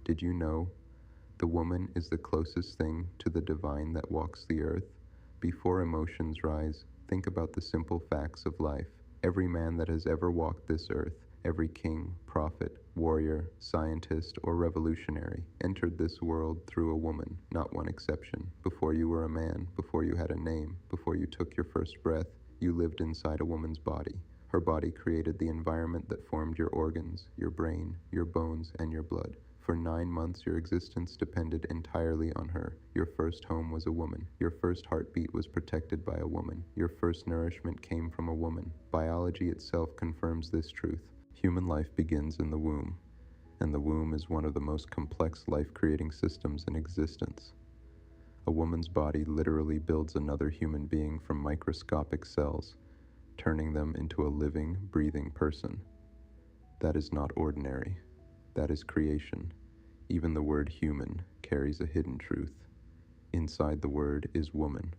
Did you know the woman is the closest thing to the divine that walks the earth? Before emotions rise, think about the simple facts of life. Every man that has ever walked this earth, every king, prophet, warrior, scientist, or revolutionary, entered this world through a woman, not one exception. Before you were a man, before you had a name, before you took your first breath, you lived inside a woman's body. Her body created the environment that formed your organs, your brain, your bones, and your blood. For 9 months, your existence depended entirely on her. Your first home was a woman. Your first heartbeat was protected by a woman. Your first nourishment came from a woman. Biology itself confirms this truth. Human life begins in the womb, and the womb is one of the most complex life-creating systems in existence. A woman's body literally builds another human being from microscopic cells, turning them into a living, breathing person. That is not ordinary. That is creation. Even the word human carries a hidden truth. Inside the word is woman.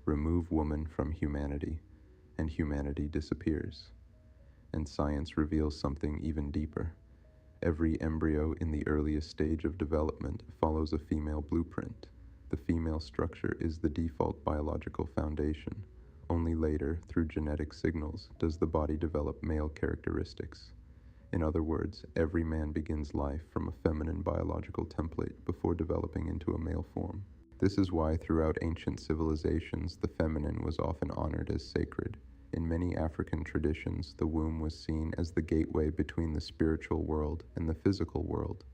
Remove woman from humanity, and humanity disappears. And science reveals something even deeper. Every embryo in the earliest stage of development follows a female blueprint. The female structure is the default biological foundation. Only later, through genetic signals, does the body develop male characteristics. In other words, every man begins life from a feminine biological template before developing into a male form. This is why throughout ancient civilizations, the feminine was often honored as sacred. In many African traditions, the womb was seen as the gateway between the spiritual world and the physical world.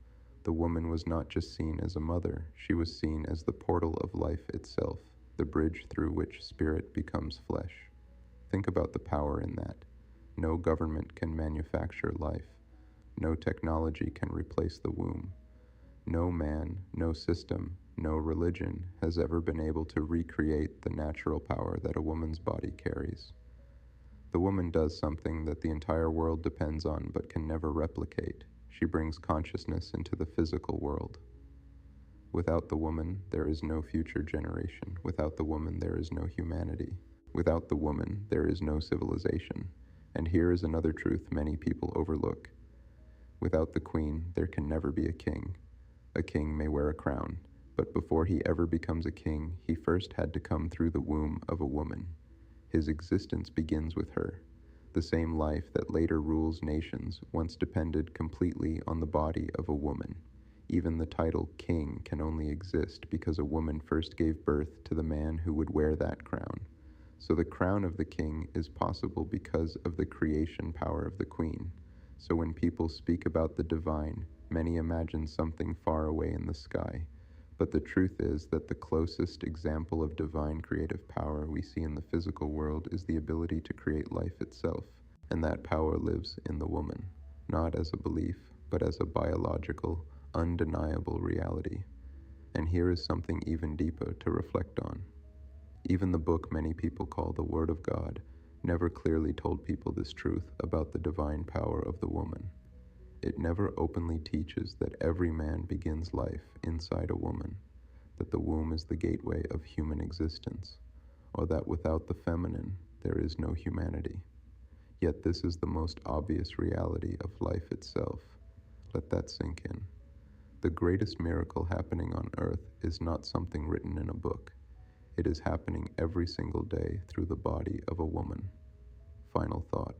The woman was not just seen as a mother, she was seen as the portal of life itself, the bridge through which spirit becomes flesh. Think about the power in that. No government can manufacture life. No technology can replace the womb. No man, no system, no religion has ever been able to recreate the natural power that a woman's body carries. The woman does something that the entire world depends on but can never replicate. She brings consciousness into the physical world. Without the woman, there is no future generation. Without the woman, there is no humanity. Without the woman, there is no civilization. And here is another truth many people overlook. Without the queen, there can never be a king. A king may wear a crown, but before he ever becomes a king, he first had to come through the womb of a woman. His existence begins with her. The same life that later rules nations once depended completely on the body of a woman. Even the title king can only exist because a woman first gave birth to the man who would wear that crown. So the crown of the king is possible because of the creation power of the queen. So when people speak about the divine, many imagine something far away in the sky. But the truth is that the closest example of divine creative power we see in the physical world is the ability to create life itself. And that power lives in the woman, not as a belief, but as a biological, undeniable reality. And here is something even deeper to reflect on. Even the book many people call the Word of God never clearly told people this truth about the divine power of the woman. It never openly teaches that every man begins life inside a woman, that the womb is the gateway of human existence, or that without the feminine, there is no humanity. Yet this is the most obvious reality of life itself. Let that sink in. The greatest miracle happening on earth is not something written in a book. It is happening every single day through the body of a woman. Final thought.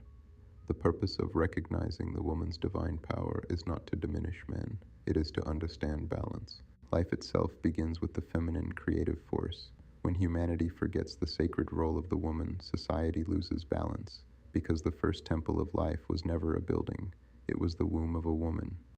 The purpose of recognizing the woman's divine power is not to diminish men. It is to understand balance. Life itself begins with the feminine creative force. When humanity forgets the sacred role of the woman, society loses balance, because the first temple of life was never a building. It was the womb of a woman.